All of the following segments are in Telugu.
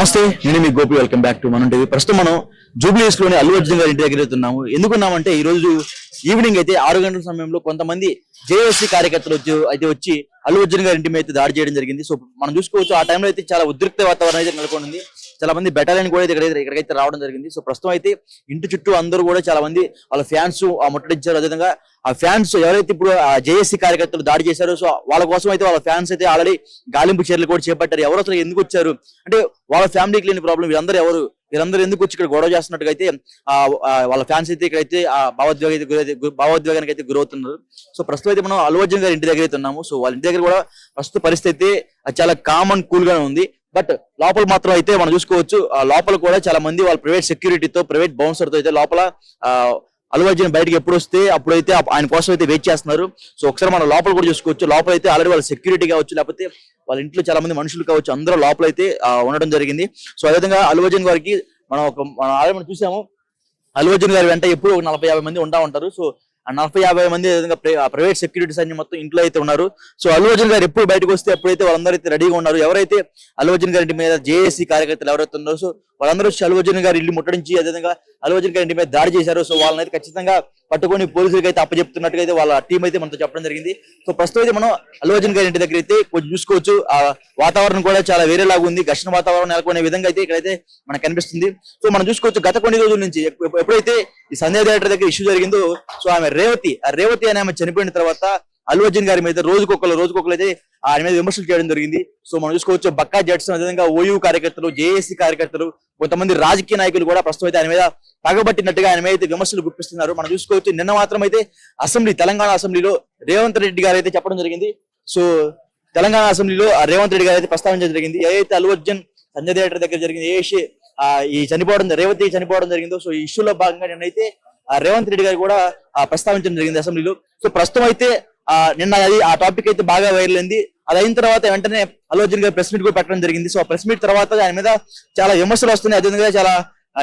నమస్తే, నేను మీ గోపి. వెల్కమ్ బ్యాక్ టు మనం టీవీ. ప్రస్తుతం మనం జూబ్లీహిల్స్ లోని అల్లు అర్జున్ గారి ఇంటి దగ్గర ఉన్నాము. ఎందుకున్నామంటే ఈ రోజు ఈవినింగ్ అయితే 6 గంటల సమయంలో కొంతమంది జేఏసీ కార్యకర్తలు వచ్చి అల్లు అర్జున్ గారి ఇంటి మీద అయితే దాడి చేయడం జరిగింది. సో మనం చూసుకోవచ్చు, ఆ టైంలో అయితే చాలా ఉద్రిక్త వాతావరణం అయితే నెలకొంది. చాలా మంది బెటాలియన్ కూడా ఇక్కడికైతే రావడం జరిగింది. సో ప్రస్తుతం అయితే ఇంటి చుట్టూ అందరూ కూడా చాలా మంది వాళ్ళ ఫ్యాన్స్ ముట్టడించారు. అదేవిధంగా ఆ ఫ్యాన్స్ ఎవరైతే ఇప్పుడు ఆ జేఏసీ కార్యకర్తలు దాడి చేశారో, సో వాళ్ళ కోసం అయితే వాళ్ళ ఫ్యాన్స్ అయితే ఆల్రెడీ గాలింపు చర్యలు కూడా చేపట్టారు. ఎవరు అసలు ఎందుకు వచ్చారు అంటే వాళ్ళ ఫ్యామిలీకి లేని ప్రాబ్లం, వీరందరూ ఎందుకు వచ్చి ఇక్కడ గొడవ చేస్తున్నట్టుగా అయితే వాళ్ళ ఫ్యాన్స్ అయితే ఇక్కడైతే భావోద్వేగానికి అయితే గురవుతున్నారు. సో ప్రస్తుతం అయితే మనం అల్లు అర్జున్ గారి ఇంటి దగ్గర అయితే ఉన్నాము. సో వాళ్ళ ఇంటి దగ్గర కూడా ప్రస్తుత పరిస్థితి అయితే చాలా కామన్ కూల్ గానే ఉంది. బట్ లోపల మాత్రం అయితే మనం చూసుకోవచ్చు, లోపల కూడా చాలా మంది వాళ్ళ ప్రైవేట్ సెక్యూరిటీతో, ప్రైవేట్ బౌన్సర్ తో అయితే లోపల అల్లు అర్జున్ బయటకి ఎప్పుడు వస్తే అప్పుడైతే ఆయన కోసం అయితే వెయిట్ చేస్తున్నారు. సో ఒకసారి మనం లోపల కూడా చూసుకోవచ్చు. లోపల అయితే ఆల్రెడీ వాళ్ళ సెక్యూరిటీ కావచ్చు, లేకపోతే వాళ్ళ ఇంట్లో చాలా మంది మనుషులు కావచ్చు, అందరూ లోపల అయితే ఉండడం జరిగింది. సో అదేవిధంగా అల్లు అర్జున్ గారికి మనం ఆల్రెడీ చూసాము, అల్లు అర్జున్ గారి వెంట ఎప్పుడు ఒక 40-50 మంది ఉంటారు. సో ఆ 40-50 మంది ప్రైవేట్ సెక్యూరిటీస్ అన్ని మొత్తం ఇంట్లో అయితే ఉన్నారు. సో అల్లు అర్జున్ గారు ఎప్పుడు బయటకు వస్తే అప్పుడైతే వాళ్ళందరూ అయితే రెడీగా ఉన్నారు. ఎవరైతే అల్లు అర్జున్ గారి ఇంటి మీద జేఏసీ కార్యకర్తలు ఎవరైతే ఉన్నారో, సో వాళ్ళందరూ వచ్చి అల్లు అర్జున్ గారి ఇల్లు ముట్టడించి అదేవిధంగా అల్లు అర్జున్ గారి ఇంటి మీద దాడి చేశారు. సో వాళ్ళని అయితే ఖచ్చితంగా పట్టుకొని పోలీసులకి అయితే అప్పచెప్తున్నట్టుగా అయితే వాళ్ళ టీం అయితే మనతో చెప్పడం జరిగింది. సో ప్రస్తుతం అయితే మనం అల్లు అర్జున్ గారి ఇంటి దగ్గర అయితే కొంచెం చూసుకోవచ్చు, ఆ వాతావరణం కూడా చాలా వేరేలాగా ఉంది. ఘర్షణ వాతావరణం నెలకొనే విధంగా అయితే ఇక్కడైతే మనకు కనిపిస్తుంది. సో మనం చూసుకోవచ్చు, గత కొన్ని రోజుల నుంచి ఎప్పుడైతే ఈ సంధ్య థియేటర్ దగ్గర ఇష్యూ జరిగిందో, సో ఆమె రేవతి అనే ఆమె చనిపోయిన తర్వాత అల్లు అర్జున్ గారి మీద రోజుకొకరు అయితే ఆయన మీద విమర్శలు చేయడం జరిగింది. సో మనం చూసుకోవచ్చు, బక్కా జడ్సన్, అదేవిధంగా ఓయూ కార్యకర్తలు, జేఏసీ కార్యకర్తలు, కొంతమంది రాజకీయ నాయకులు కూడా ప్రస్తుతం అయితే ఆయన మీద పగబట్టినట్టుగా ఆయన మీద అయితే విమర్శలు గుప్పిస్తున్నారు. మనం చూసుకోవచ్చు, నిన్న మాత్రం అయితే తెలంగాణ అసెంబ్లీలో రేవంత్ రెడ్డి గారు అయితే చెప్పడం జరిగింది. సో తెలంగాణ అసెంబ్లీలో రేవంత్ రెడ్డి గారు అయితే ప్రస్తావించడం జరిగింది. ఏదైతే అల్లు అర్జున్ సంజయ్ థియేటర్ దగ్గర జరిగింది, రేవతి చనిపోవడం జరిగిందో, సో ఈ ఇష్యూలో భాగంగా నిన్నైతే రేవంత్ రెడ్డి గారు కూడా ప్రస్తావించడం జరిగింది అసెంబ్లీలో. సో ప్రస్తుతం అయితే నిన్న ఆ టాపిక్ అయితే బాగా వైరల్ అయింది. అది అయిన తర్వాత వెంటనే అల్లు అర్జున్ గారు ప్రెస్ మీట్ కూడా పెట్టడం జరిగింది. సో ఆ ప్రెస్ మీట్ తర్వాత ఆయన మీద చాలా విమర్శలు వస్తున్నాయి. అదేవిధంగా చాలా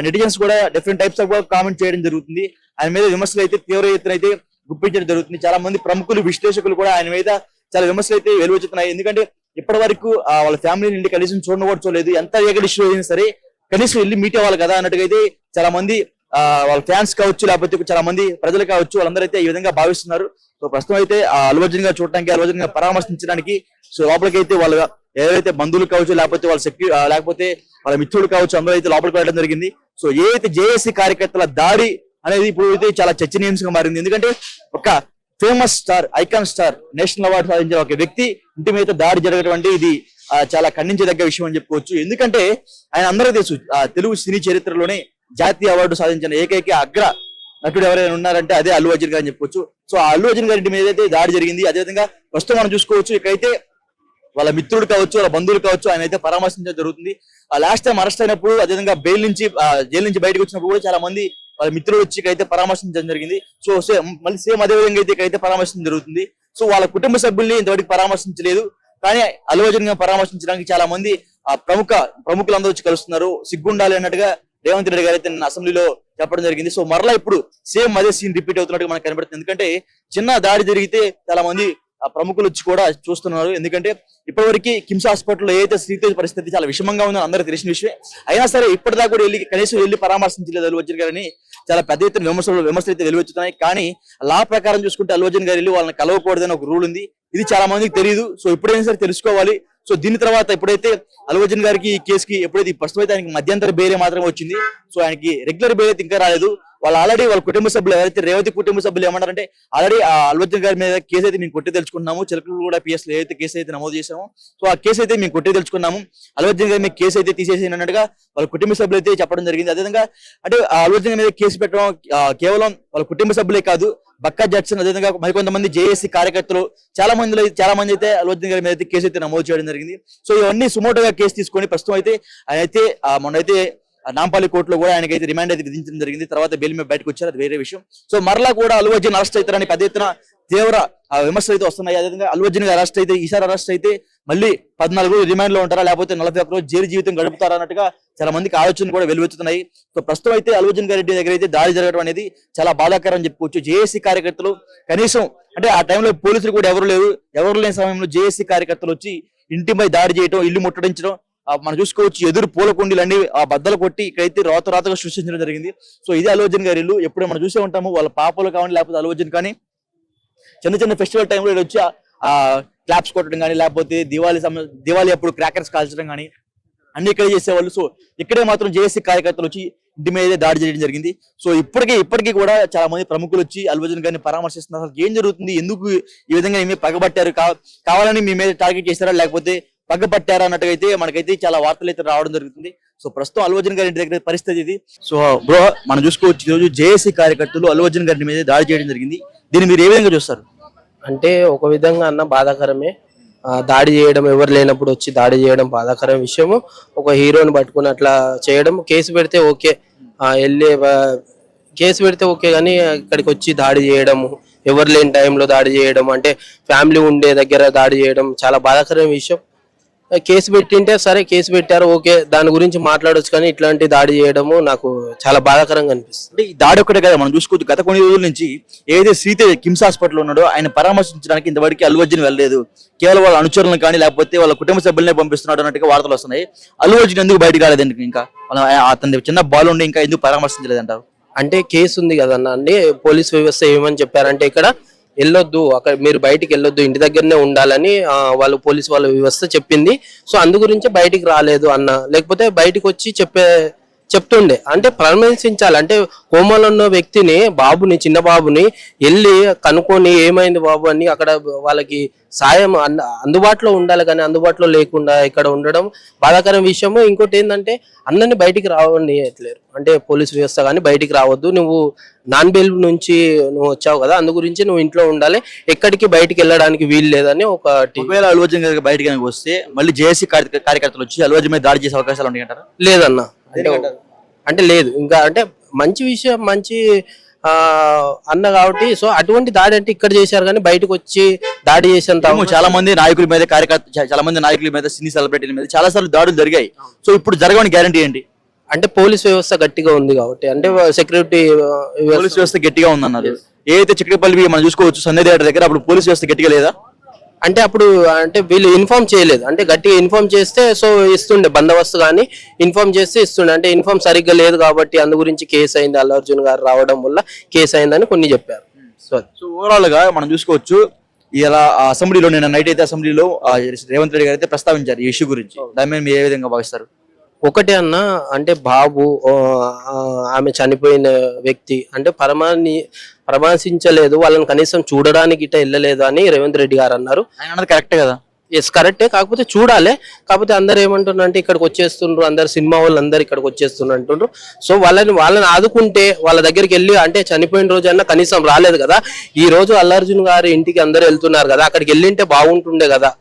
నెటిజన్స్ కూడా డిఫరెంట్ టైప్స్ ఆఫ్ కామెంట్ చేయడం జరుగుతుంది. ఆయన మీద విమర్శలు అయితే తీవ్ర ఎత్తున అయితే గుప్పించడం జరుగుతుంది. చాలా మంది ప్రముఖులు, విశ్లేషకులు కూడా ఆయన మీద చాలా విమర్శలు అయితే వెలువెత్తుతున్నాయి. ఎందుకంటే ఇప్పటి వరకు వాళ్ళ ఫ్యామిలీ నుండి కనీసం చూడలేదు, ఎంత ఏకడి ఇష్యూ అయినా సరే కనీసం వెళ్ళి మీట్ అవ్వాలి కదా అన్నట్టుగా అయితే చాలా మంది వాళ్ళ ఫ్యాన్స్ కావచ్చు, లేకపోతే చాలా మంది ప్రజలు కావచ్చు, వాళ్ళందరూ అయితే ఈ విధంగా భావిస్తున్నారు. సో ప్రస్తుతం అయితే అల్లు అర్జున్ గారు చూడటానికి, అల్లు అర్జున్ గారు పరామర్శించడానికి సో లోపలికి అయితే వాళ్ళ ఏదైతే బంధువులు కావచ్చు, లేకపోతే లేకపోతే వాళ్ళ మిత్రులు కావచ్చు, అందరూ అయితే లోపలికి వెళ్ళడం జరిగింది. సో ఏదైతే జేఏసీ కార్యకర్తల దాడి అనేది ఇప్పుడు అయితే చాలా చర్చనీయాంశంగా మారింది. ఎందుకంటే ఒక famous star, icon star, national award సాధించిన ఒక వ్యక్తి ఇంటి మీద దాడి జరగడం ఇది చాలా ఖండించదగ్గ విషయం అని చెప్పుకోవచ్చు. ఎందుకంటే ఆయన అందరూ తెలుసు, తెలుగు సినీ చరిత్రలోనే జాతీయ అవార్డు సాధించిన ఏకైక అగ్ర నటుడు ఎవరైనా ఉన్నారంటే అదే అల్లు అర్జున్ గారు అని చెప్పుకోవచ్చు. సో ఆ అల్లు అర్జున్ గారి ఇంటి మీద అయితే దాడి జరిగింది. అదేవిధంగా ప్రస్తుతం మనం చూసుకోవచ్చు, ఇక్కడైతే వాళ్ళ మిత్రుడు కావచ్చు, వాళ్ళ బంధువులు కావచ్చు, ఆయన అయితే పరామర్శించడం జరుగుతుంది. లాస్ట్ టైం అరెస్ట్ అయినప్పుడు, అదేవిధంగా జైలు నుంచి బయటకు వచ్చినప్పుడు కూడా చాలా మంది వాళ్ళ మిత్రులు వచ్చి ఇక్కడైతే పరామర్శించడం జరిగింది. సో మళ్ళీ సేమ్ అదే విధంగా అయితే ఇక్కడైతే పరామర్శించడం జరుగుతుంది. సో వాళ్ళ కుటుంబ సభ్యుల్ని ఇంతవరకు పరామర్శించలేదు, కానీ అల్లు అర్జున్ గారిని పరామర్శించడానికి చాలా మంది ప్రముఖులందరూ వచ్చి కలుస్తున్నారు. సిగ్గుండాలి అన్నట్టుగా రేవంత్ రెడ్డి గారు అయితే అసెంబ్లీలో చెప్పడం జరిగింది. సో మరలా ఇప్పుడు సేమ్ అదే సీన్ రిపీట్ అవుతున్నట్టుగా మనకు కనబడుతుంది. ఎందుకంటే చిన్న దాడి జరిగితే చాలా మంది ప్రముఖులు వచ్చి కూడా చూస్తున్నారు. ఎందుకంటే ఇప్పటివరకు కిమ్స్ హాస్పిటల్లో ఏదైతే శ్రీతేజ్ పరిస్థితి చాలా విషమంగా ఉందని అందరూ తెలిసిన విషయం. అయినా సరే ఇప్పటిదాకా కూడా కనీసం వెళ్ళి పరామర్శించలేదు అల్లు అర్జున్ గారిని. చాలా పెద్ద ఎత్తున విమర్శలు అయితే వెలువెత్తుతున్నాయి. కానీ లా ప్రకారం చూసుకుంటే అల్లు అర్జున్ గారు వెళ్ళి వాళ్ళని కలవకూడదని ఒక రూల్ ఉంది. ఇది చాలా మందికి తెలియదు. సో ఇప్పుడైనా సరే తెలుసుకోవాలి. సో దీని తర్వాత ఎప్పుడైతే అల్లు అర్జున్ గారికి ఈ కేసుకి ఎప్పుడైతే ప్రస్తుతం అయితే ఆయనకి మధ్యంతర బెయిల్ మాత్రమే వచ్చింది. సో ఆయనకి రెగ్యులర్ బెయిల్ అయితే ఇంకా రాలేదు. ఆల్రెడీ వాళ్ళ కుటుంబ సభ్యులు ఎవరైతే రేవతి కుటుంబ సభ్యులు ఏమంటారంటే, ఆల్రెడీ అల్లు అర్జున్ గారి మీద కేసు అయితే మేము కొట్టి తెలుసుకున్నాము. చిలకలు కూడా పిఎస్ లో ఏదైతే కేసు అయితే నమోదు చేసాము, సో ఆ కేసు అయితే మేము కొట్టి తెలుసుకున్నాము. అల్లు అర్జున్ గారి మీద కేసు అయితే తీసేసి అన్నట్టుగా వాళ్ళ కుటుంబ సభ్యులు అయితే చెప్పడం జరిగింది. అదేవిధంగా అంటే అల్లు అర్జున్ మీద కేసు పెట్టడం కేవలం వాళ్ళ కుటుంబ సభ్యులే కాదు, బక్కా జడ్సన్, అదేవిధంగా మరికొంతమంది జేఏసీ కార్యకర్తలు చాలా మంది అయితే అల్లు అర్జున్ గారి మీద అయితే కేసు అయితే నమోదు చేయడం జరిగింది. సో ఇవన్నీ సుమోటోగా కేసు తీసుకొని ప్రస్తుతం అయితే ఆయన అయితే మొన్నైతే నాంపల్లి కోర్టులో కూడా ఆయనకైతే రిమాండ్ అయితే విధించడం జరిగింది. తర్వాత బెయిల్ మీద బయటకు వచ్చారు, అది వేరే విషయం. సో మరలా కూడా అల్లు అర్జున్ అరెస్ట్ అవుతారని పెద్ద ఎత్తున తీవ్ర విమర్శలు అయితే వస్తున్నాయి. అదేవిధంగా అల్లు అర్జున్ గారు ఈసారి అరెస్ట్ అయితే మళ్ళీ 14 రోజులు రిమాండ్ లో ఉంటారా, లేకపోతే 41 రోజు జైలు జీవితం గడుపుతారా అన్నట్టుగా చాలా మందికి ఆలోచనలు కూడా వెలువెత్తుతున్నాయి. సో ప్రస్తుతం అయితే అల్లు అర్జున్ గారి దగ్గర అయితే దాడి జరగడం అనేది చాలా బాధాకరం అని చెప్పుకోవచ్చు. జేఏసీ కార్యకర్తలు కనీసం అంటే ఆ టైంలో పోలీసులు కూడా ఎవరు లేని సమయంలో జేఏసీ కార్యకర్తలు వచ్చి ఇంటిపై దాడి చేయడం, ఇల్లు ముట్టడించడం, మనం చూసుకోవచ్చు ఎదురు పూల కుండీలు అన్ని ఆ బద్దలు కొట్టి ఇక్కడైతే రాతగా సృష్టించడం జరిగింది. సో ఇది అల్లు అర్జున్ గారి ఇల్లు. ఎప్పుడూ మనం చూసే ఉంటాము వాళ్ళ పాపలు కానీ లేకపోతే అల్లు అర్జున్ కానీ చిన్న ఫెస్టివల్ టైంలో వచ్చి ఆ క్లాప్స్ కొట్టడం కానీ లేకపోతే దివాళీ అప్పుడు క్రాకర్స్ కాల్చడం కానీ అన్ని ఇక్కడే చేసేవాళ్ళు. సో ఇక్కడే మాత్రం జేఏసీ కార్యకర్తలు వచ్చి ఇంటి మీద దాడి చేయడం జరిగింది. సో ఇప్పటికీ కూడా చాలా మంది ప్రముఖులు వచ్చి అల్లు అర్జున్ గారిని పరామర్శిస్తున్నారు. అసలు ఏం జరుగుతుంది, ఎందుకు ఈ విధంగా మీ మీద పగబట్టారు, కావాలని మీ మీద టార్గెట్ చేస్తారా లేకపోతే పగబట్టారా అన్నట్టుగా అయితే మనకైతే చాలా వార్తలు అయితే రావడం జరుగుతుంది. సో ప్రస్తుతం అల్లు అర్జున్ గారి ఇంటి దగ్గర పరిస్థితి ఇది. సో బ్రో మనం చూసుకోవచ్చు ఈరోజు జేఏసీ కార్యకర్తలు అల్లు అర్జున్ గారి మీద దాడి చేయడం జరిగింది. దీన్ని మీరు ఏ విధంగా చూస్తారు? అంటే ఒక విధంగా అన్న బాధాకరమే. దాడి చేయడం, ఎవరు లేనప్పుడు వచ్చి దాడి చేయడం బాధాకరం విషయము. ఒక హీరోని పట్టుకుని అట్లా చేయడం, కేసు పెడితే ఓకే, కేసు పెడితే ఓకే, కానీ ఇక్కడికి వచ్చి దాడి చేయడము, ఎవరు లేని టైంలో దాడి చేయడం, అంటే ఫ్యామిలీ ఉండే దగ్గర దాడి చేయడం చాలా బాధాకరమైన విషయం. కేసు పెట్టింటే సరే, కేసు పెట్టారు ఓకే, దాని గురించి మాట్లాడొచ్చు, కానీ ఇట్లాంటి దాడి చేయడము నాకు చాలా బాధాకరంగా అనిపిస్తుంది. అంటే ఈ దాడి ఒక్కటే కదా, మనం చూసుకోవచ్చు గత కొన్ని రోజుల నుంచి ఏదైతే శ్రీతేజ్ కిమ్స్ హాస్పిటల్ ఉన్నాడో ఆయన పరామర్శించడానికి ఇంతవరకు అల్లు అర్జున్ వెళ్ళలేదు. కేవలం వాళ్ళ అనుచరులను కానీ లేకపోతే వాళ్ళ కుటుంబ సభ్యులనే పంపిస్తున్నాడు అన్నట్టుగా వార్తలు వస్తున్నాయి. అల్లు అర్జున్ ఎందుకు బయటకు రాలేదండి? ఇంకా అతని చిన్న బాల్ ఉండి ఇంకా ఎందుకు పరామర్శించలేదంటారు? అంటే కేసు ఉంది కదన్న అండి. పోలీస్ వ్యవస్థ ఏమని చెప్పారంటే ఇక్కడ వెళ్ళొద్దు, అక్కడ మీరు బయటికి వెళ్ళొద్దు, ఇంటి దగ్గరనే ఉండాలని వాళ్ళు పోలీస్ వాళ్ళ వ్యవస్థ చెప్పింది. సో అందు గురించి బయటికి రాలేదు అన్న, లేకపోతే బయటికి వచ్చి చెప్తుండే. అంటే పరామర్శించాలి అంటే కోమాలో ఉన్న వ్యక్తిని, బాబుని, చిన్న బాబుని వెళ్ళి కనుక్కొని ఏమైంది బాబు అని అక్కడ వాళ్ళకి సాయం అందుబాటులో ఉండాలి, కానీ అందుబాటులో లేకుండా ఇక్కడ ఉండడం బాధాకరం విషయము. ఇంకోటి ఏంటంటే అన్నని బయటికి రావట్లేరు, అంటే పోలీస్ వ్యవస్థ కానీ బయటికి రావద్దు, నువ్వు నాన్ బెయిల్ నుంచి నువ్వు వచ్చావు కదా, అందు గురించి నువ్వు ఇంట్లో ఉండాలి, ఎక్కడికి బయటికి వెళ్ళడానికి వీలు లేదని ఒకటి. ఒకవేళ అల్లు అర్జున్ గారికి బయటికి వస్తే మళ్ళీ జేఏసీ కార్యకర్తలు వచ్చి అల్లు అర్జున్ మీద దాడి చేసే అవకాశాలు ఉంటాయంటారా? లేదన్న, అంటే లేదు. ఇంకా అంటే మంచి విషయం, మంచి అన్న కాబట్టి సో అటువంటి దాడి అంటే ఇక్కడ చేశారు, కానీ బయటకు వచ్చి దాడి చేసేంత చాలా మంది నాయకుల మీద, చాలా మంది నాయకుల మీద, సినీ సెలబ్రిటీల మీద చాలా సార్లు దాడులు జరిగాయి. సో ఇప్పుడు జరగని గ్యారంటీ ఏంటి? అంటే పోలీస్ వ్యవస్థ గట్టిగా ఉంది కాబట్టి, అంటే సెక్యూరిటీ పోలీస్ వ్యవస్థ గట్టిగా ఉందన్నారు. ఏదైతే చిక్కడపల్లి మనం చూసుకోవచ్చు సంజయ్ థియేటర్ దగ్గర, అప్పుడు పోలీస్ వ్యవస్థ గట్టిగా లేదా? అంటే అప్పుడు అంటే వీళ్ళు ఇన్ఫార్మ్ చేయలేదు, అంటే గట్టిగా ఇన్ఫార్మ్ చేస్తే సో ఇస్తుండే బందోబస్తు, కానీ ఇన్ఫార్మ్ చేస్తే ఇస్తుండే, అంటే ఇన్ఫార్మ్ సరిగ్గా లేదు కాబట్టి అందు గురించి కేసు అయింది, అల్లు అర్జున్ గారు రావడం వల్ల కేసు అయిందని కొన్ని చెప్పారు. సో ఓవరాల్ గా మనం చూసుకోవచ్చు ఇలా అసెంబ్లీలో, నిన్న నైట్ అయితే అసెంబ్లీలో రేవంత్ రెడ్డి గారు అయితే ప్రస్తావించారు ఈ ఇష్యూ గురించి. దాని మీద మీరు ఏ విధంగా భావిస్తారు? ఒకటే అన్న, అంటే బాబు ఆమె చనిపోయిన వ్యక్తి అంటే పరామర్శించలేదు, వాళ్ళని కనీసం చూడడానికి ఇట్లా వెళ్ళలేదు అని రేవంత్ రెడ్డి గారు అన్నారు. ఆయన అన్నది కరెక్టే కదా? ఎస్ కరెక్టే, కాకపోతే చూడాలి. కాకపోతే అందరు ఏమంటున్నారు అంటే ఇక్కడికి వచ్చేస్తుండ్రు, అందరు సినిమా వాళ్ళు అందరు ఇక్కడికి వచ్చేస్తున్నారు అంటుండ్రు. సో వాళ్ళని ఆదుకుంటే వాళ్ళ దగ్గరికి వెళ్ళి, అంటే చనిపోయిన రోజు అన్నా కనీసం రాలేదు కదా, ఈ రోజు అల్లు అర్జున్ గారి ఇంటికి అందరు వెళ్తున్నారు కదా, అక్కడికి వెళ్ళింటే బాగుంటుండే కదా,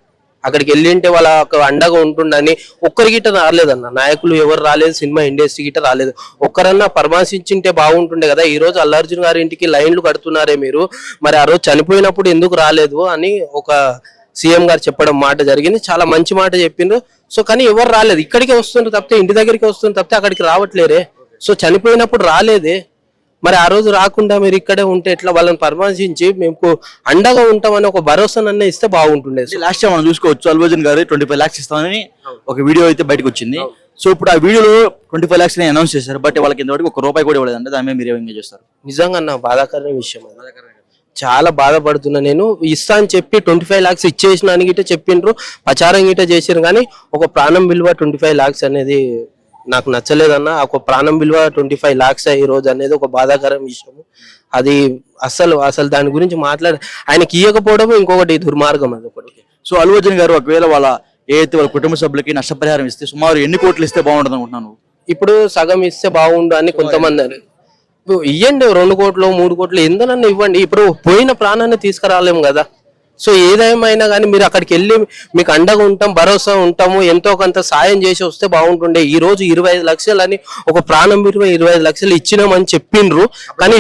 అక్కడికి వెళ్ళింటే వాళ్ళ అండగా ఉంటుండని. ఒక్కరి గిట్ట రాలేదన్న, నాయకులు ఎవరు రాలేదు, సినిమా ఇండస్ట్రీ గిట్ట రాలేదు, ఒక్కరన్నా పరామర్శించింటే బాగుంటుండే కదా. ఈ రోజు అల్లు అర్జున్ గారి ఇంటికి లైన్లు కడుతున్నారే మీరు, మరి ఆ రోజు చనిపోయినప్పుడు ఎందుకు రాలేదు అని ఒక సీఎం గారు చెప్పడం మాట జరిగింది. చాలా మంచి మాట చెప్పిండ్రు. సో కానీ ఎవరు రాలేదు, ఇక్కడికే వస్తుండ్రు తప్పితే, ఇంటి దగ్గరికి వస్తుంది తప్పితే అక్కడికి రావట్లేరే. సో చనిపోయినప్పుడు రాలేదే, మరి ఆ రోజు రాకుండా మీరు ఇక్కడే ఉంటే ఎట్లా? వాళ్ళని పరామర్శించి మేము అండగా ఉంటామని ఒక భరోసానన్నా ఇస్తే బాగుంటుండే. లాస్ట్ టైం మనం చూసుకోవచ్చు అల్లు అర్జున్ గారు 25 lakhs ఇస్తామని ఒక వీడియో అయితే బయటకు వచ్చింది. సో ఇప్పుడు ఆ వీడియోలో 25 lakhs అనౌన్స్ చేశారు, బట్ వాళ్ళకి ఇంతవరకు ₹1 కూడా ఇవ్వలేదంటే దాని మీద మీరు ఏం చేస్తారు? నిజంగా నా బాధాకరమైన విషయం, చాలా బాధపడుతున్నా నేను. ఇస్తా అని చెప్పి 25 lakhs ఇచ్చేసిన గిట్ట చెప్పిండ్రు, ప్రచారం గిట్ట చేసారు, కానీ ఒక ప్రాణం విలువ 25 lakhs అనేది నాకు నచ్చలేదన్న. ఒక ప్రాణం విలువ 25 lakhs ఈ రోజు అనేది ఒక బాధాకరం విషయం. అది అసలు దాని గురించి ఆయనకి ఇవ్వకపోవడం ఇంకొకటి దుర్మార్గం, అది ఒకటి. సో అల్లు అర్జున్ గారు ఒకవేళ వాళ్ళ కుటుంబ సభ్యులకి నష్టపరిహారం ఇస్తే సుమారు ఎన్ని కోట్లు ఇస్తే బాగుంటుంది అనుకుంటున్నాను? ఇప్పుడు సగం ఇస్తే బాగుండు అని కొంతమంది ఇవ్వండి, 2 కోట్లు 3 కోట్లు ఎంతనన్నా ఇవ్వండి. ఇప్పుడు పోయిన ప్రాణాన్ని తీసుకురాలేము కదా. సో ఏదేమైనా కానీ మీరు అక్కడికి వెళ్ళి మీకు అండగా ఉంటాం, భరోసా ఉంటాము, ఎంతో కొంత సాయం చేసి వస్తే బాగుంటుండే. ఈ రోజు 25 లక్షలు అని ఒక ప్రాణం విలువ 25 లక్షలు ఇచ్చినామని చెప్పిండ్రు, కానీ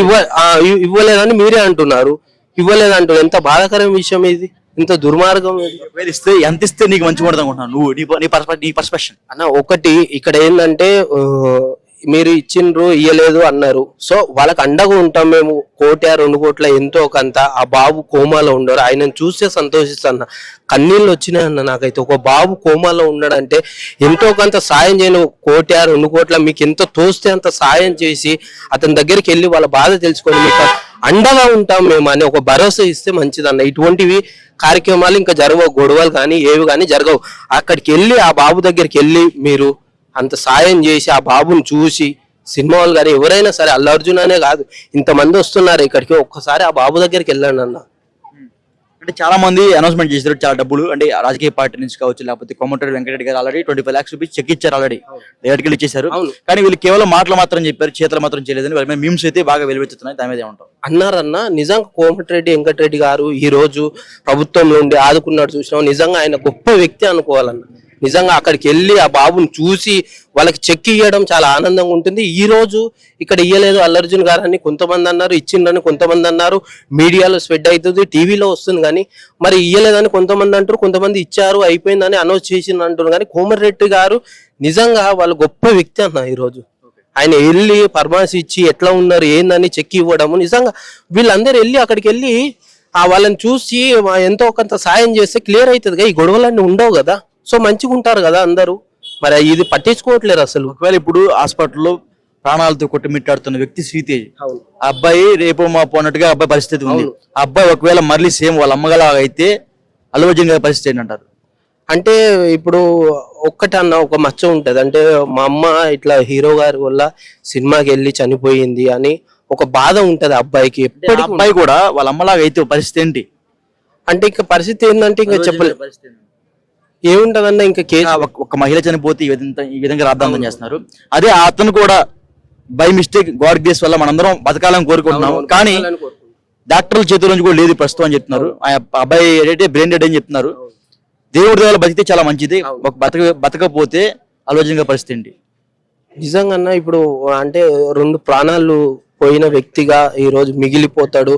ఇవ్వలేదని మీరే అంటున్నారు. ఇవ్వలేదంటారు, ఎంత బాధాకరమైన విషయం ఇది, ఇంత దుర్మార్గం. ఇస్తే ఎంత ఇస్తే నీకు మంచిగా ఉంటుంది అనుకుంటున్నాను నువ్వు, నీ పర్స్పెక్షన్ అన్న? ఒకటి ఇక్కడ ఏంటంటే మీరు ఇచ్చిండ్రు ఇయ్యలేదు అన్నారు. సో వాళ్ళకి అండగా ఉంటాం మేము. 1-2 కోట్ల ఎంతో కొంత ఆ బాబు కోమాలో ఉండరు, ఆయనను చూస్తే సంతోషిస్తాను. కన్నీళ్ళు వచ్చినాయన్న నాకైతే. ఒక బాబు కోమాలో ఉన్నాడంటే ఎంతో కొంత సాయం చేయను. 1-2 కోట్ల మీకు ఎంత తోస్తే అంత సాయం చేసి అతని దగ్గరికి వెళ్ళి వాళ్ళ బాధ తెలుసుకొని మీకు అండగా ఉంటాం మేము అని ఒక భరోసా ఇస్తే మంచిదన్న. ఇటువంటివి కార్యక్రమాలు ఇంకా జరగవు, గొడవలు కానీ ఏవి కానీ జరగవు. అక్కడికి వెళ్ళి ఆ బాబు దగ్గరికి వెళ్ళి మీరు అంత సాయం చేసి ఆ బాబుని చూసి, సినిమా వాళ్ళు కానీ ఎవరైనా సరే, అల్లు అర్జున్ అనే కాదు, ఇంతమంది వస్తున్నారు ఇక్కడికి, ఒక్కసారి ఆ బాబు దగ్గరికి వెళ్ళండి అన్న. అంటే చాలా మంది అనౌన్స్మెంట్ చేశారు చాలా డబ్బులు, అంటే రాజకీయ పార్టీ నుంచి కావచ్చు, లేకపోతే కోమటిరెడ్డి వెంకటరెడ్డి గారు ఆల్రెడీ 25 lakhs రూపీస్ చెక్ ఇచ్చారు, ఆల్రెడీ డైరెక్ట్గా ఇచ్చేశారు. కానీ వీళ్ళు కేవలం మాటలు మాత్రం చెప్పారు, చేతలు మాత్రం చేయలేదని వాళ్ళ మీద మీమ్స్ అయితే బాగా వెలువెత్తుతున్నాయి. దాని మీద ఏమంటారు? అన్నారన్న. నిజంగా కోమటిరెడ్డి వెంకటరెడ్డి గారు ఈ రోజు ప్రభుత్వంలో ఉండి ఆదుకున్నాడు చూసినాం. నిజంగా ఆయన గొప్ప వ్యక్తి అనుకోవాలన్న. నిజంగా అక్కడికి వెళ్ళి ఆ బాబుని చూసి వాళ్ళకి చెక్ ఇవ్వడం చాలా ఆనందంగా ఉంటుంది. ఈ రోజు ఇక్కడ ఇయ్యలేదు అల్లు అర్జున్ గారు అని కొంతమంది అన్నారు, ఇచ్చిండని కొంతమంది అన్నారు, మీడియాలో స్ప్రెడ్ అవుతుంది, టీవీలో వస్తుంది. కానీ మరి ఇయ్యలేదని కొంతమంది అంటారు, కొంతమంది ఇచ్చారు అయిపోయిందని అనౌన్స్ చేసింది అంటారు. కానీ కోమటిరెడ్డి గారు నిజంగా వాళ్ళు గొప్ప వ్యక్తి అన్న. ఈ రోజు ఆయన వెళ్ళి పర్మాస్ ఇచ్చి ఎట్లా ఉన్నారు ఏందని చెక్ ఇవ్వడము, నిజంగా వీళ్ళందరూ వెళ్ళి అక్కడికి వెళ్ళి వాళ్ళని చూసి ఎంతో కొంత సాయం చేస్తే క్లియర్ అవుతుంది. ఈ గొడవలన్నీ ఉండవు కదా, సో మంచిగా ఉంటారు కదా అందరూ. మరి ఇది పట్టించుకోవట్లేరు అసలు. ఒకవేళ ఇప్పుడు హాస్పిటల్లో ప్రాణాలతో కొట్టుమిట్టాడుతున్న వ్యక్తి శ్రీతేజ్, ఆ అబ్బాయి రేపు మాపు అన్నట్టుగా అబ్బాయి పరిస్థితి ఉంది. ఆ అబ్బాయి ఒకవేళ మళ్ళీ సేమ్ వాళ్ళ అమ్మగలా అయితే అల్లు అర్జున్ గారి పరిస్థితి ఏంటంటారు? అంటే ఇప్పుడు ఒక్కటన్న ఒక మచ్చ ఉంటది. అంటే మా అమ్మ ఇట్లా హీరో గారి వల్ల సినిమాకి వెళ్ళి చనిపోయింది అని ఒక బాధ ఉంటది అబ్బాయికి. ఎప్పటికీ అబ్బాయి కూడా వాళ్ళ అమ్మలాగా అయితే పరిస్థితి ఏంటి అంటే ఇంకా పరిస్థితి ఏంటంటే ఇంకా చెప్పలేదు, ఏముంటదన్న. ఇంకా కేసు ఒక మహిళ చనిపోతే ఈ విధంగా రాద్దామని చేస్తున్నారు. అదే అతను కూడా బై మిస్టేక్ గాడ్ గ్రేస్ వల్ల మనందరం బతకాలని కోరుకుంటున్నాం, కానీ డాక్టర్ల చేతుల నుంచి కూడా లేదు ప్రస్తుతం అని చెప్తున్నారు. ఆ అబ్బాయి ఏదైతే బ్రెయిన్ డెడ్ అని చెప్తున్నారు. దేవుడి ద్వారా బతికితే చాలా మంచిది, బతకపోతే అల్లు అర్జున్ గారి పరిస్థితి ఏంటి? నిజంగా ఇప్పుడు అంటే 2 ప్రాణాలు పోయిన వ్యక్తిగా ఈ రోజు మిగిలిపోతాడు.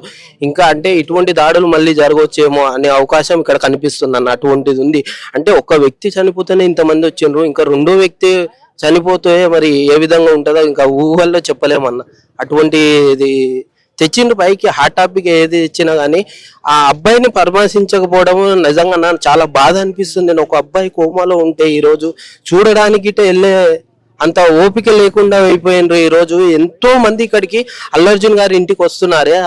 ఇంకా అంటే ఇటువంటి దాడులు మళ్ళీ జరగవచ్చేమో అనే అవకాశం ఇక్కడ కనిపిస్తుంది అన్న. అటువంటిది ఉంది. అంటే ఒక వ్యక్తి చనిపోతేనే ఇంతమంది వచ్చిండ్రు, ఇంకా 2వ వ్యక్తి చనిపోతే మరి ఏ విధంగా ఉంటుందో ఇంకా ఊహల్లో చెప్పలేమన్న. అటువంటి ఇది తెచ్చిండ్రు పైకి. హాట్ టాపిక్ ఏది ఇచ్చినా గానీ ఆ అబ్బాయిని పరామర్శించకపోవడం నిజంగా నాకు చాలా బాధ అనిపిస్తుంది. నేను ఒక అబ్బాయి కోమాలో ఉంటే ఈ రోజు చూడడానికి వెళ్ళే అంత ఓపిక లేకుండా అయిపోయిండ్రు. ఈ రోజు ఎంతో మంది ఇక్కడికి అల్లు అర్జున్ గారి ఇంటికి వస్తున్నారే,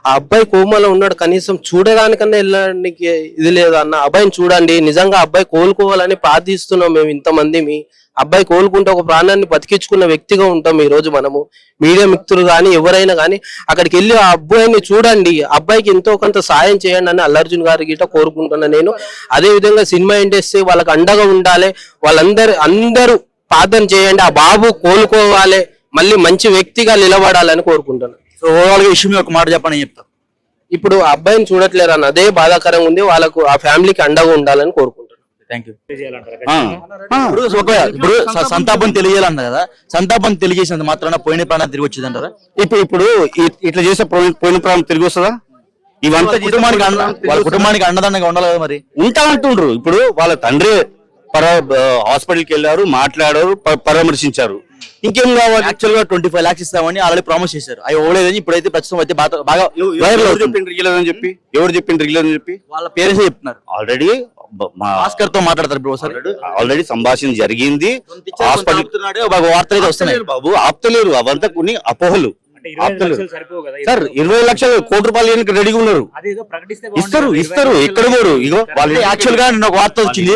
ఆ అబ్బాయి కోమాలో ఉన్నాడు, కనీసం చూడడానికన్నా వెళ్ళడానికి ఇది లేదు అన్న. అబ్బాయిని చూడండి, నిజంగా అబ్బాయి కోలుకోవాలని ప్రార్థిస్తున్నాం మేము ఇంతమంది. మీ అబ్బాయి కోలుకుంటే ఒక ప్రాణాన్ని బతికించుకున్న వ్యక్తిగా ఉంటాం. ఈ రోజు మనము మీడియా మిత్రులు కానీ ఎవరైనా కానీ అక్కడికి వెళ్ళి ఆ అబ్బాయిని చూడండి, అబ్బాయికి ఎంతో కొంత సాయం చేయండి అని అల్లు అర్జున్ గారి గిట్ట కోరుకుంటున్నా నేను. అదే విధంగా సినిమా ఇండస్ట్రీ వాళ్ళకి అండగా ఉండాలి, అందరూ ప్రార్థన చేయండి, ఆ బాబు కోలుకోవాలి, మళ్ళీ మంచి వ్యక్తిగా నిలబడాలని కోరుకుంటున్నాను. సో ఓవరాల్ గా విషయం ఒక మాట చెప్పని చెప్తారు. ఇప్పుడు ఆ అబ్బాయిని చూడట్లేరు అన్న, అదే బాధాకరంగా ఉంది. వాళ్ళకు ఆ ఫ్యామిలీకి అండగా ఉండాలని కోరుకుంటున్నాను. Thank you. ఇప్పుడు సంతాపం తెలియాలన్నారు కదా, సంతాపం తెలియజేసినంత మాత్రాన పోయిన ప్రాణం తిరిగి వచ్చేది అంటారా? ఇప్పుడు ఇట్లా చేసే పోయిన ప్రాణం తిరిగి వస్తుందా? ఇవంతా వాళ్ళ కుటుంబానికి అండదండగా ఉండాలి కదా, మరి ఉంటా అంటుండ్రు. ఇప్పుడు వాళ్ళ తండ్రి హాస్పిటల్కి వెళ్ళారు, మాట్లాడారు, పరామర్శించారు. ఇంకేం కావాలి? యాక్చువల్ గా 25 lakhs ఇస్తామని ఆల్రెడీ ప్రామిస్ చేశారు, అవి ఇవ్వలేదని ఇప్పుడైతే ప్రస్తుతం అయితే బాగా ఎవరు చెప్పిండ్రు రిగిలేదని చెప్పి వాళ్ళ పేరెంట్స్ చెప్తున్నారు. ఆల్రెడీ భాస్కర్ తో మాట్లాడతారు ఇప్పుడు ఆల్రెడీ సంభాషణ జరిగింది. హాస్పిటల్ వార్తలు అయితే వస్తున్నాయి బాబు, ఆపుతలేరు. అవంతా కొన్ని అపోహలు. సార్ 20 లక్షలు, 1 కోటి రూపాయలు రెడీగా ఉన్నారు. ఇస్తారు ఎక్కడ పోరు. ఇగో వాళ్ళు యాక్చువల్ గా నేను ఒక వార్త వచ్చింది.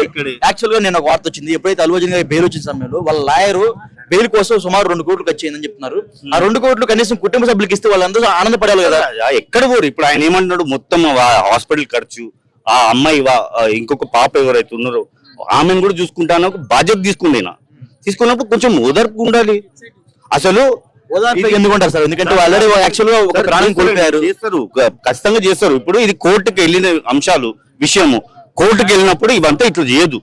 ఎప్పుడైతే అల్లు అర్జున్ గారి బెయిల్ వచ్చిన సమయంలో వాళ్ళ లాయర్ బెయిల్ కోసం సుమారు 2 కోట్లు ఖర్చు అయిందని చెప్తున్నారు. ఆ 2 కోట్లు కనీసం కుటుంబ సభ్యులకి ఇస్తే వాళ్ళందరూ ఆనందపడాలి కదా. ఎక్కడ పోరు. ఇప్పుడు ఆయన ఏమంటున్నాడు, మొత్తం హాస్పిటల్ ఖర్చు, ఆ అమ్మాయి ఇంకొక పాప ఎవరైతే ఉన్నారో ఆమెను కూడా చూసుకుంటాను ఒక బాధ్యత తీసుకున్నప్పుడు కొంచెం ఓదార్పు ఉండాలి. అసలు ఎందుకుంటారు సార్? ఎందుకంటే ఆల్రెడీ యాక్చువల్ గా ఒక ప్రాణం కోల్పోయారు. చేస్తారు, ఖచ్చితంగా చేస్తారు. ఇప్పుడు ఇది కోర్టుకు వెళ్ళిన అంశాలు విషయము. కోర్టుకు వెళ్ళినప్పుడు ఇవంతా ఇట్లా చేయదు.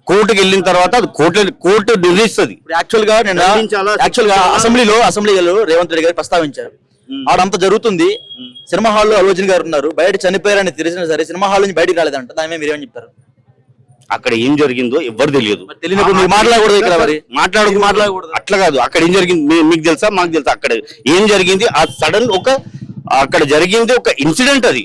కోర్టుకు వెళ్ళిన తర్వాత అది కోర్టు నిర్ణయిస్తుంది. యాక్చువల్ గా అసెంబ్లీలో రేవంత్ రెడ్డి గారు ప్రస్తావించారు, ఆడంతా జరుగుతుంది, సినిమా హాల్లో అల్లు అర్జున్ గారు ఉన్నారు, బయట చనిపోయారని తెలిసినా సరే సినిమా హాల్ నుంచి బయటకు రాలేదంట. దాని మీద మీరేమని చెప్తారు? అక్కడ ఏం జరిగిందో ఎవరు తెలియదు. తెలియనప్పుడు మీరు మాట్లాడకూడదు ఇక్కడ మరి. మాట్లాడకూడదు. అట్లా కాదు, అక్కడ ఏం జరిగింది మీకు తెలుసా, మాకు తెలుసా. అక్కడ ఏం జరిగింది, ఆ సడన్ అక్కడ జరిగింది ఒక ఇన్సిడెంట్, అది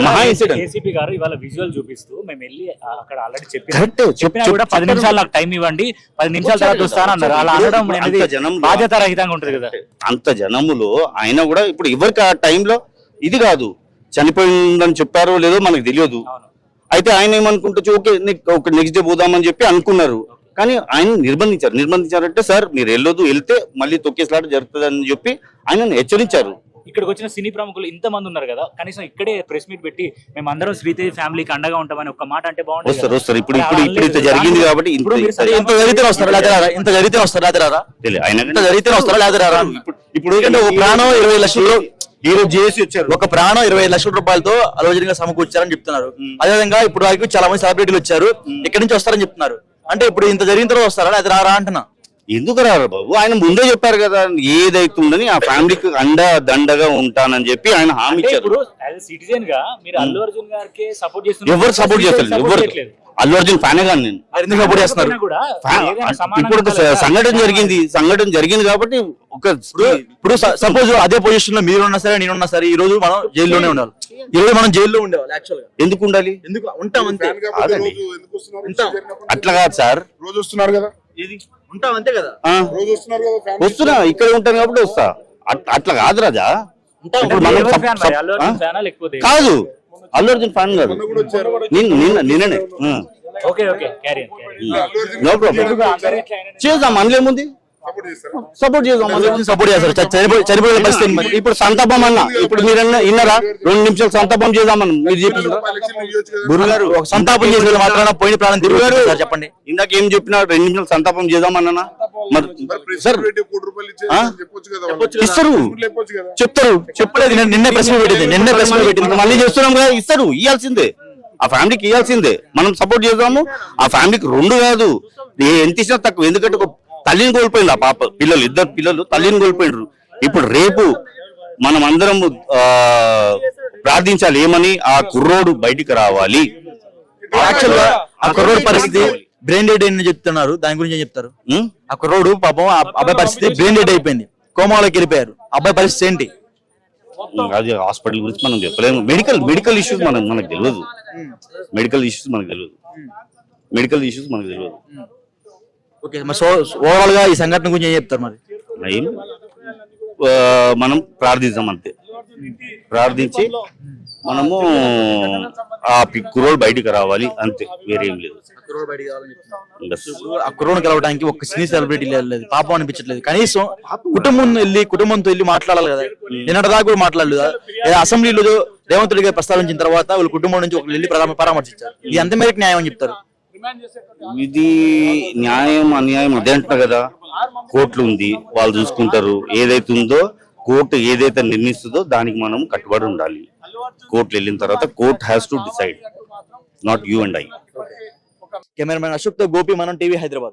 మహా ఇన్సిడెంట్. ఏసీపీ గారు ఇవాళ విజువల్ చూపిస్తూ మేము వెళ్ళి అక్కడ ఆల్రెడీ Correct. చెప్పినా కూడా 10 నిమిషాలు నాకు టైం ఇవ్వండి, 10 నిమిషాల తర్వాత వస్తానన్నారు. అలా అనడం అనేది బాధ్యత రహితంగా ఉంటుంది కదా. అంత జనములో ఆయన కూడా ఇప్పుడు ఎవరికి ఆ టైంలో ఇది కాదు, చనిపోయిందని చెప్పారో లేదో మనకు తెలియదు. అయితే ఆయన ఏమనుకుంటూ ఓకే ఒక నెక్స్ట్ డే పోదామని చెప్పి అనుకున్నారు. కానీ ఆయన నిర్బంధించారంటే సార్ మీరు వెళ్ళొద్దు, వెళ్తే మళ్ళీ తొక్కేసలాట జరుగుతుంది అని చెప్పి ఆయన హెచ్చరించారు. ఇక్కడికి వచ్చిన సినీ ప్రముఖులు ఇంత మంది ఉన్నారు కదా, కనీసం ఇక్కడే ప్రెస్ మీట్ పెట్టి మేము అందరం శ్రీదేవి ఫ్యామిలీకి అండగా ఉంటామని ఒక మాట అంటే బాగుంటుంది. వస్తారు ఇప్పుడు ఇంత జరిగింది కాబట్టి ఇంత జరిగితే వస్తారా లేదా రారా? ఇంత జరిగితే వస్తారా లేదా రారా? ఇంత జరిగితే వస్తారా లేదా రారా? ఇప్పుడు ఎందుకంటే ఒక ప్రాణం 20 లక్షలు ఈ రోజు చేసి వచ్చారు. ఒక ప్రాణం 20 లక్షల రూపాయలతో అల్లు అర్జున్ గారు సమకూర్చారని చెప్తున్నారు. అదేవిధంగా ఇప్పుడు వరకు చాలా మంది సెలబ్రిటీలు వచ్చారు, ఇక్కడి నుంచి వస్తారని చెప్తున్నారు. అంటే ఇప్పుడు ఇంత జరిగిన తర్వాత వస్తారా లేదా రారా అంటున్నా. ఎందుకు రారు బాబు, ఆయన ముందే చెప్పారు కదా ఏదైతుందని ఆ ఫ్యామిలీకి దండగా ఉంటానని చెప్పి ఆయన హామీ ఇచ్చారు. ఇప్పుడు సిటిజన్ గా మీరు అల్లు అర్జున్ గారికి సపోర్ట్ చేస్తున్నారు. ఎవరు సపోర్ట్ చేస్తారు? ఎవరు? అల్లు అర్జున్ ఫ్యాన్ గా నేను. ఎందుకు సపోర్ట్ చేస్తున్నారు? ఇప్పుడు సంఘటన జరిగింది కాబట్టి ఇప్పుడు సపోజ్ అదే పొజిషన్ లో మీరున్నా సరే నేనున్నా సరే ఈ రోజు మనం జైల్లోనే ఉండాలి. ఈ రోజు మనం జైల్లో ఉండేవాళ్ళు. యాక్చువల్ గా ఎందుకు ఉండాలి? ఎందుకు ఉంటాం అంతే. అట్లా కాదు సార్, రోజు వస్తున్నారు కదా, ఉంటాం అంతే కదా. రోజు వస్తున్నారు కదా, ఫ్యామిలీ వస్తున్నా ఇక్కడ ఉంటాను కాబట్టి వస్తా. అట్లా కాదు రాజా. ఇప్పుడు మనం అల్లు అర్జున్ ఫ్యానా లేకపోతే కాదు, అల్లు అర్జున్ ఫ్యాన్ కాదు. నిన్ననే okay okay carry no problem, చేద్దాం అందులోముంది, సపోర్ట్ చేస్తారా? సపోర్ట్ చేద్దాం. సపోర్ట్ చేస్తారు. చనిపోయే పరిస్థితి మరి. ఇప్పుడు సంతాపం అన్న, ఇప్పుడు మీరు విన్నారా 2 నిమిషాలు సంతాపం చేద్దామని మీరు చెప్పారు. ఎలక్షన్ ఇవ్వచ్చు కదా. గురుగారు ఒక సంతాపం చేసే మాత్రాన పోయిన ప్రాణం తిరుగుగారు చెప్పండి. ఇందాక ఏం చెప్పినా 2 నిమిషాలు సంతాపం చేద్దామన్నా మరి ప్రెస్ సార్ పెట్టి ₹1 ఇచ్చేసి చెప్పొచ్చు కదా వాళ్ళు. ఇస్తారు, చెప్పొచ్చు కదా. చెప్తారు. చెప్పలేదు. నిన్నే ప్రశ్న పెట్టింది. నిన్నే ప్రశ్న పెట్టింది. మళ్ళీ చేస్తున్నాం కదా, ఇస్తారు, ఇవ్వాల్సిందే. ఆ ఫ్యామిలీకి ఇవ్వాల్సిందే, మనం సపోర్ట్ చేద్దాము. ఆ ఫ్యామిలీకి 2 కాదు, ఎంత ఇచ్చినా తక్కువ. ఎందుకంటే ఒక తల్లిని కోల్పోయింది ఆ పాప, ఇద్దరు పిల్లలు తల్లిని కోల్పోయినారు. ఇప్పుడు రేపు మనం అందరం ప్రార్థించాలి ఏమని, ఆ కుర్రోడు బయటికి రావాలి. యాక్చువల్ గా ఆ కుర్రోడు పరిస్థితి బ్రెయిన్ డెడ్ అని చెప్తున్నారు. దాని గురించి ఏం చెప్తారు? ఆ కుర్రోడు పాపం ఆ అబ్బాయి పరిస్థితి బ్రెయిన్ డెడ్ అయిపోయింది, కోమాలోకి వెళ్ళిపోయారు. అబ్బాయి పరిస్థితి ఏంటి? అది హాస్పిటల్ గురించి మనం చెప్పలేము. మెడికల్ ఇష్యూస్ మనకు తెలియదు. మెడికల్ ఇష్యూస్ మనకు తెలియదు. ఓకే, మరి ఓవరాల్ గా ఈ సంఘటన గురించి ఏం చెప్తారు మరి? మనం ప్రార్థిద్దాం అంతే. ప్రార్థించి మనము ఆ కుర్రోడు బయటికి రావాలి అంతే, వేరేం లేదు. ఆ కుర్రోడ్ని కలవడానికి ఒక సినీ సెలబ్రిటీ లేదు, పాపం అనిపించట్లేదు. కనీసం కుటుంబంతో వెళ్ళి మాట్లాడాలి కదా. నిన్నటిదాకా కూడా మాట్లాడలేదు. అసెంబ్లీలో రేవంత్ రెడ్డి గారు ప్రస్తావించిన తర్వాత వాళ్ళ కుటుంబం నుంచి ఒకరు వెళ్ళి పరామర్శించారు. ఇది ఎంత మేరకు న్యాయం అని చెప్తారు? ఇది న్యాయం అన్యాయం అదే అంటున్నా కదా, కోర్టులు ఉంది, వాళ్ళు చూసుకుంటారు. ఏదైతే ఉందో కోర్టు ఏదైతే నిర్ణయిస్తుందో దానికి మనం కట్టుబడి ఉండాలి. కోర్టు వెళ్ళిన తర్వాత court has to decide, not you and I. Cameraman Ashok తో గోపి, మనం టీవీ, హైదరాబాద్.